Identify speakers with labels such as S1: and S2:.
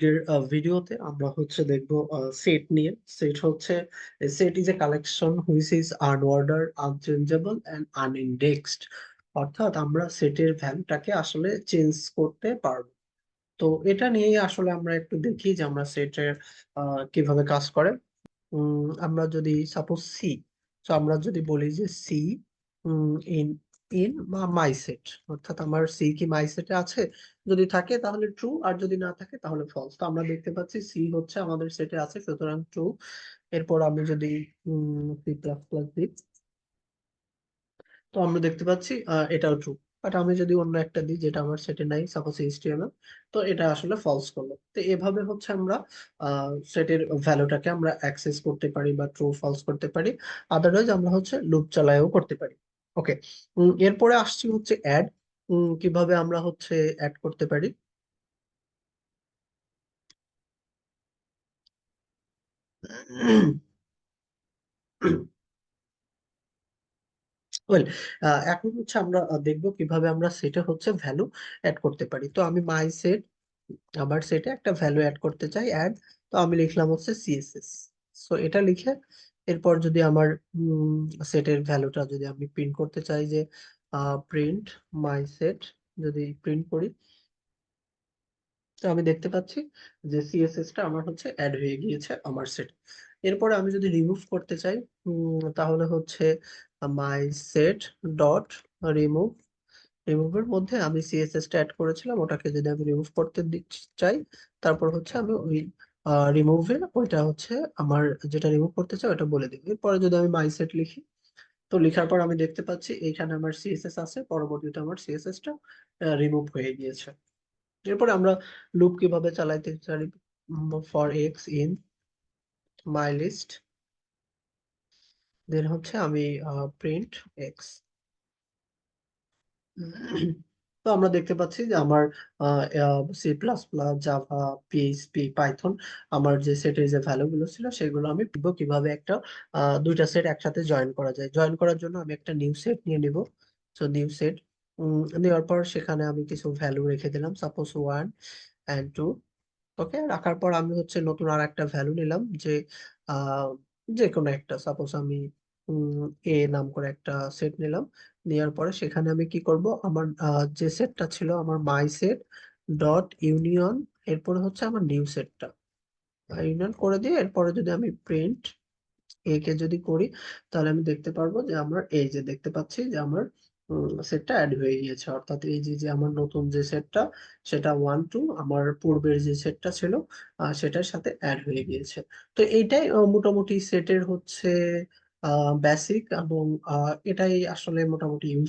S1: এর ভিডিওতে আমরা হচ্ছে দেখবো সেট নিয়ে। সেট হচ্ছে set is a collection which is unorder, unchangeable and unindexed. অর্থাৎ আমরা সেটের ভ্যালুটাকে আসলে চেঞ্জ করতে পারবো। তো এটা নিয়েই আসলে আমরা একটু দেখি যে আমরা সেটের কিভাবে কাজ করে। আমরা যদি সাপোজ সি, তো আমরা যদি বলি যে সি ইন ইন বা মাই সেট, অর্থাৎ আমার সি কি মাই সেটে আছে, যদি থাকে তাহলে ট্রু, আর যদি না থাকে তাহলে ফলস। তো আমরা দেখতে পাচ্ছি সি হচ্ছে আমাদের সেটে আছে, সুতরাং ট্রু। এরপর আমি যদি সি প্লাস প্লাস দিই, তো আমরা দেখতে পাচ্ছি এটাও ট্রু। বাট আমি যদি অন্য একটা দিই যেটা আমার সেটে নাই, সাপোজ এইচটিএমএল, তো এটা আসলে ফলস করলো। তো এভাবে হচ্ছে আমরা সেটের ভ্যালুটাকে আমরা অ্যাক্সেস করতে পারি বা ট্রু ফলস করতে পারি। আদারওয়াইজ আমরা হচ্ছে লুপ চালায়ও করতে পারি। ওকে, এরপরে আসছি হচ্ছে অ্যাড। কিভাবে আমরা হচ্ছে অ্যাড করতে পারি। ওয়েল, এখন হচ্ছে আমরা দেখবো কিভাবে আমরা সেটে হচ্ছে ভ্যালু অ্যাড করতে পারি। তো আমি মাই সেট, আবার সেটে একটা ভ্যালু অ্যাড করতে চাই, অ্যাড। তো আমি লিখলাম হচ্ছে সিএসএস। সো এটা লিখে এরপর যদি আমার সেটের ভ্যালুটা যদি আমি প্রিন্ট করতে চাই, যে প্রিন্ট মাই সেট, যদি প্রিন্ট করি, তো আমি দেখতে পাচ্ছি যে সিএসএস টা আমার হচ্ছে অ্যাড হয়ে গিয়েছে আমার সেট। এরপরে আমি যদি রিমুভ করতে চাই, তাহলে হচ্ছে মাই সেট ডট রিমুভ। রিমুভের মধ্যে আমি সিএসএস টা অ্যাড করেছিলাম, ওটাকে যদি আমি রিমুভ করতে চাই, তারপর হচ্ছে আমি ওই রিমুভে ওইটা হচ্ছে আমার যেটা রিমুভ করতে চাই ওটা বলে দিব। এরপরে যদি আমি মাই সেট লিখি, তো লেখার পর আমি দেখতে পাচ্ছি এইখানে আমার সিএসএস আছে, পরবর্তীতে আমার সিএসএস টা রিমুভ হয়ে গিয়েছে। এরপরে আমরা লুপ কিভাবে চালাইতে পারি। For X in my list, then হচ্ছে আমি প্রিন্ট এক্স। তো আমরা দেখতে পাচ্ছি যে আমার C plus plus, Java, PHP, Python, আমার যে সেটের যে ভ্যালু গুলো ছিল সেগুলো আমি দেখবো কিভাবে একটা দুইটা সেট একসাথে জয়েন করা যায়। জয়েন করার জন্য আমি একটা নিউ সেট নিয়ে নিব। তো নিউ সেট নেওয়ার পর সেখানে আমি কিছু ভ্যালু রেখে দিলাম, সাপোজ 1 and 2। ওকে, রাখার পর আমি হচ্ছে নতুন আর একটা ভ্যালু নিলাম, যে আহ যে কোনো একটা, সাপোজ আমি এ নাম করে একটা সেট নিলাম। নেওয়ার পরে সেখানে আমি কি করব, আমার যে সেটটা ছিল আমার মাই সেট ডট ইউনিয়ন, এরপরে হচ্ছে আমার নিউ সেটটা ইউনিয়ন করে দিয়ে, এরপরে যদি আমি প্রিন্ট এ কে যদি করি, তাহলে আমি দেখতে পারবো যে আমার এই যে দেখতে পাচ্ছি যে আমার সেটটা অ্যাড হয়ে গিয়েছে। অর্থাৎ এই যে যে আমার নতুন যে সেটটা, সেটা 1 2 আমার পূর্বের যে সেটটা ছিল সেটার সাথে অ্যাড হয়ে গিয়েছে। তো এইটাই মোটামুটি সেটের হচ্ছে বেসিক, এবং এটাই আসলে মোটামুটি ইউজ